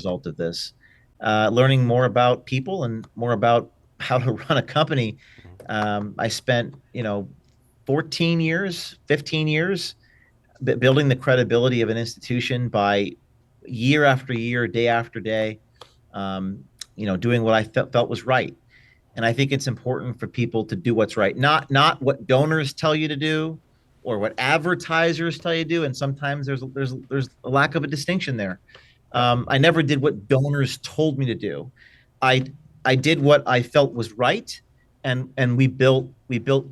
result of this. Learning more about people and more about how to run a company. I spent, 14 years, 15 years building the credibility of an institution by year after year, day after day, doing what I felt was right. And I think it's important for people to do what's right, not what donors tell you to do or what advertisers tell you to do. And sometimes there's a lack of a distinction there. Yep. I never did what donors told me to do. I I did what I felt was right, and we built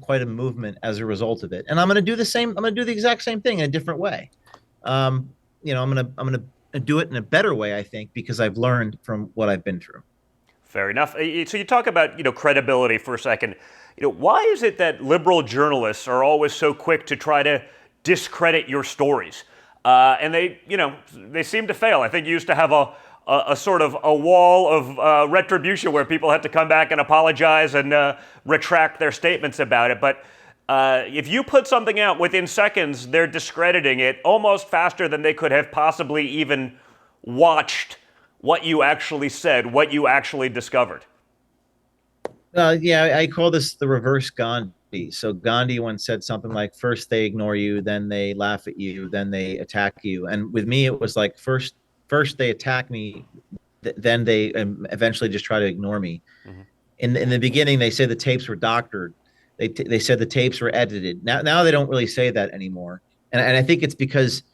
quite a movement as a result of it. And I'm going to do the same. I'm going to do the exact same thing in a different way. I'm going to do it in a better way, I think, because I've learned from what I've been through. Fair enough. So you talk about credibility for a second. Why is it that liberal journalists are always so quick to try to discredit your stories? And they seem to fail. I think you used to have a sort of a wall of retribution where people had to come back and apologize and retract their statements about it. But if you put something out within seconds, they're discrediting it almost faster than they could have possibly even watched what you actually said, what you actually discovered. Yeah, I call this the reverse Gandhi. So Gandhi once said something like, first they ignore you, then they laugh at you, then they attack you. And with me, it was like first they attack me, then they eventually just try to ignore me. Mm-hmm. In the beginning, they said the tapes were doctored. They said the tapes were edited. Now they don't really say that anymore. And I think it's because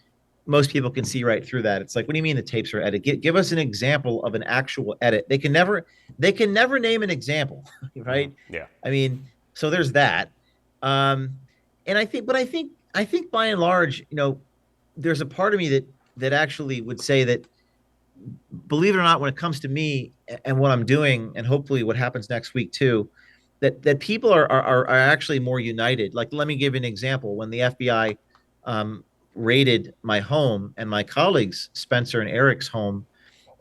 most people can see right through that. It's like, what do you mean the tapes are edited? Give us an example of an actual edit. They can never name an example, right? Mm-hmm. Yeah. I mean, so there's that. And I think by and large, there's a part of me that actually would say that, believe it or not, when it comes to me and what I'm doing, and hopefully what happens next week too, that people are actually more united. Like, let me give you an example. When the FBI raided my home and my colleagues, Spencer and Eric's home,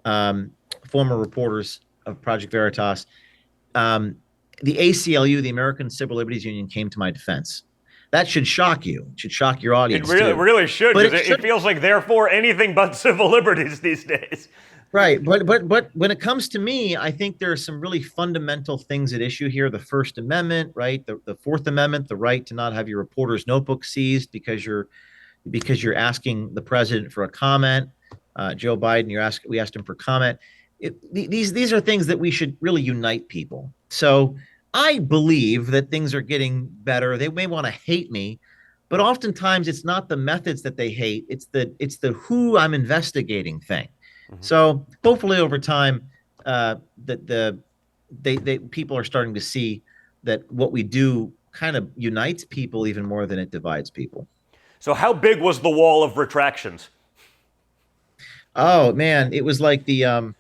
former reporters of Project Veritas, the ACLU, the American Civil Liberties Union, came to my defense. That should shock you. It should shock your It audience really, too. really should, But because it feels like they're for anything but civil liberties these days. right. But when it comes to me, I think there are some really fundamental things at issue here. The First Amendment, right? The Fourth Amendment, the right to not have your reporter's notebook seized because you're asking the president for a comment. Joe Biden, we asked him for comment. These are things that we should really unite people. So I believe that things are getting better. They may want to hate me, but oftentimes it's not the methods that they hate. It's the who I'm investigating thing. Mm-hmm. So hopefully over time, that they people are starting to see that what we do kind of unites people even more than it divides people. So how big was the wall of retractions? Oh man, it was like it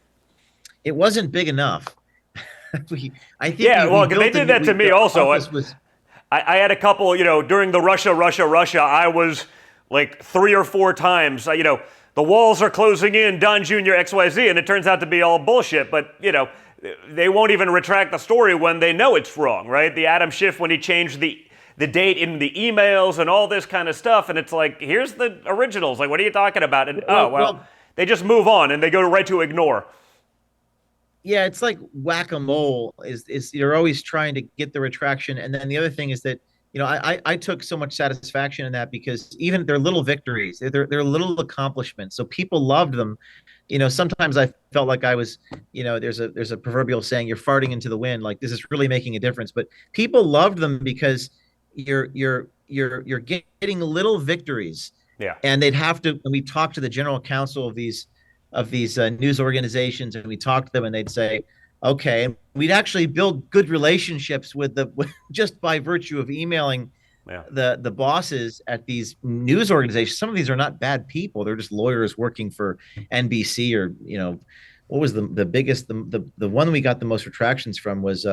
wasn't big enough. I think Yeah, we well, they built did that to me the also. office was. I had a couple, during the Russia, I was like 3 or 4 times, the walls are closing in, Don Jr., XYZ, and it turns out to be all bullshit. But, they won't even retract the story when they know it's wrong, right? The Adam Schiff, when he changed the date in the emails and all this kind of stuff, and it's like, here's the originals. Like, what are you talking about? And, they just move on and they go right to ignore. Yeah, it's like whack-a-mole. Is you're always trying to get the retraction, and then the other thing is that I took so much satisfaction in that because even they're little victories, they're little accomplishments. So people loved them. Sometimes I felt like I was, there's a proverbial saying, you're farting into the wind. Like, this is really making a difference. But people loved them because you're getting little victories, Yeah. and they'd have to. And we talked to the general counsel of these news organizations, and we talked to them, and they'd say, okay, and we'd actually build good relationships with just by virtue of emailing Yeah. the bosses at these news organizations. Some of these are not bad people; they're just lawyers working for NBC or what was the biggest the one we got the most retractions from was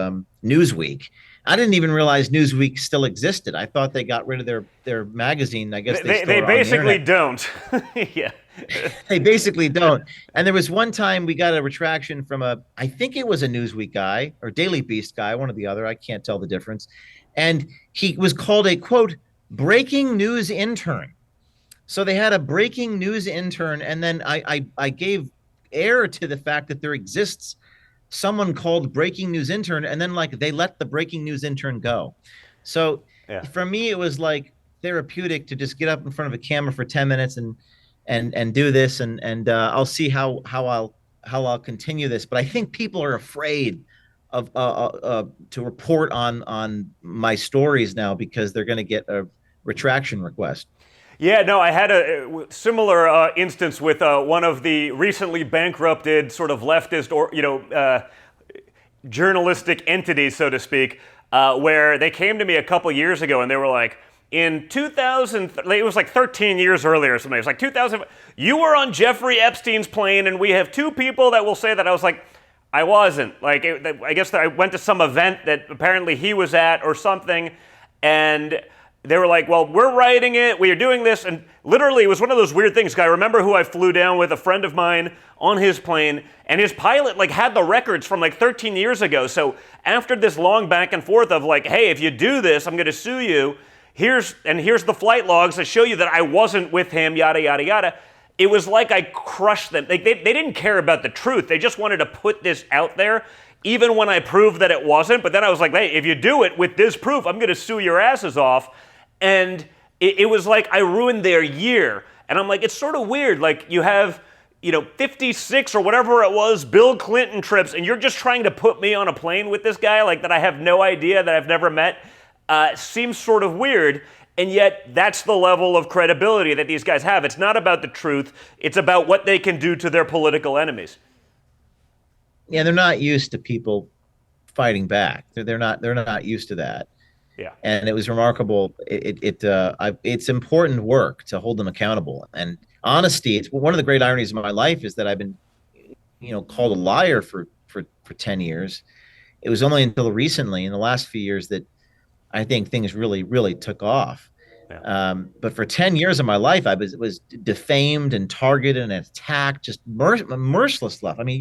Newsweek. I didn't even realize Newsweek still existed. I thought they got rid of their magazine. I guess They on the basically internet. don't. Yeah. They basically don't. And there was one time we got a retraction from I think it was a Newsweek guy or Daily Beast guy, one or the other. I can't tell the difference. And he was called a quote breaking news intern. So they had a breaking news intern, and then I gave air to the fact that there exists someone called breaking news intern, and then like they let the breaking news intern go. So Yeah. for me, it was like therapeutic to just get up in front of a camera for 10 minutes and do this, and I'll see how I'll continue this. But I think people are afraid of to report on my stories now because they're going to get a retraction request. Yeah, no, I had a similar instance with one of the recently bankrupted sort of leftist or journalistic entities, so to speak, where they came to me a couple years ago and they were like, in 2000, it was like 13 years earlier or something. It was like 2000. You were on Jeffrey Epstein's plane, and we have two people that will say that. I was like, I wasn't. Like, I guess I went to some event that apparently he was at or something, and they were like, well, we're writing it, we are doing this, and literally it was one of those weird things. I remember who I flew down with, a friend of mine, on his plane, and his pilot like had the records from like 13 years ago. So after this long back and forth of like, hey, if you do this, I'm going to sue you. Here's the flight logs that show you that I wasn't with him, yada, yada, yada. It was like I crushed them. They didn't care about the truth. They just wanted to put this out there, even when I proved that it wasn't. But then I was like, hey, if you do it with this proof, I'm going to sue your asses off. And it was like I ruined their year. And I'm like, it's sort of weird. Like you have, 56 or whatever it was, Bill Clinton trips, and you're just trying to put me on a plane with this guy, like that I have no idea, that I've never met. Seems sort of weird. And yet that's the level of credibility that these guys have. It's not about the truth. It's about what they can do to their political enemies. Yeah, they're not used to people fighting back. They're not used to that. Yeah. And it was remarkable. It's important work to hold them accountable. And honesty, it's one of the great ironies of my life is that I've been, called a liar for 10 years. It was only until recently, in the last few years, that I think things really, really took off. Yeah. But for 10 years of my life, I was defamed and targeted and attacked, just merciless stuff. I mean,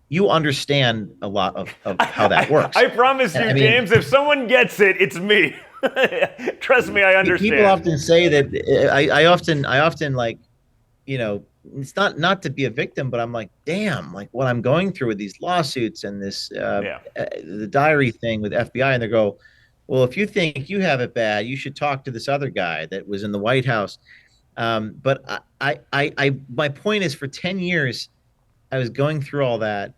you understand a lot of how that works. I promise you, James, if someone gets it, it's me. Trust me, I understand. People often say that I often like, it's not to be a victim, but I'm like, damn, like what I'm going through with these lawsuits and this, the diary thing with FBI, and they go, well, if you think you have it bad, you should talk to this other guy that was in the White House. But my point is, for 10 years, I was going through all that,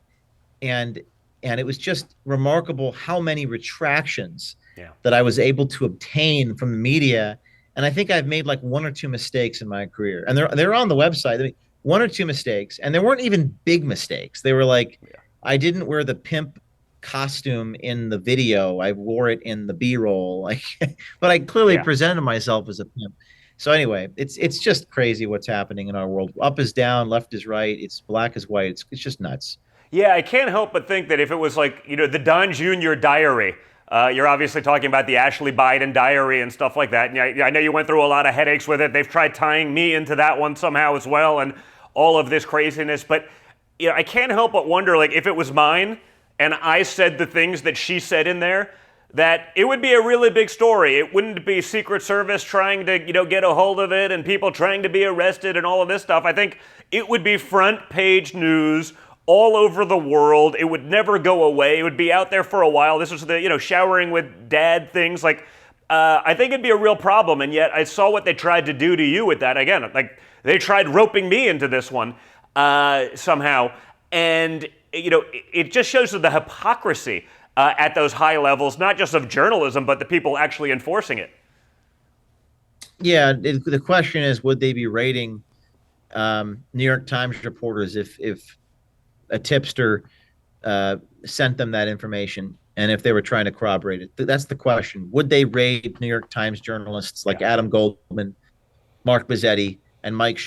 and it was just remarkable how many retractions that I was able to obtain from the media. And I think I've made like one or two mistakes in my career, and they're on the website. I mean, one or two mistakes, and there weren't even big mistakes. They were like, I didn't wear the pimp costume in the video. I wore it in the B-roll, like, but I clearly presented myself as a pimp. So anyway, it's just crazy what's happening in our world. Up is down, left is right. It's black is white. It's just nuts. Yeah, I can't help but think that if it was like, the Don Jr. diary, you're obviously talking about the Ashley Biden diary and stuff like that. And I know you went through a lot of headaches with it. They've tried tying me into that one somehow as well, and all of this craziness. But I can't help but wonder, like, if it was mine and I said the things that she said in there, that it would be a really big story. It wouldn't be Secret Service trying to, get a hold of it and people trying to be arrested and all of this stuff. I think it would be front page news all over the world. It would never go away. It would be out there for a while. This was the, showering with dad things. Like, I think it'd be a real problem. And yet I saw what they tried to do to you with that. Again, like, they tried roping me into this one somehow. And, it just shows the hypocrisy at those high levels, not just of journalism, but the people actually enforcing it. Yeah, the question is, would they be rating New York Times reporters if a tipster sent them that information, and if they were trying to corroborate it? That's the question. Would they rate New York Times journalists like Adam Goldman, Mark Bazzetti, and Mike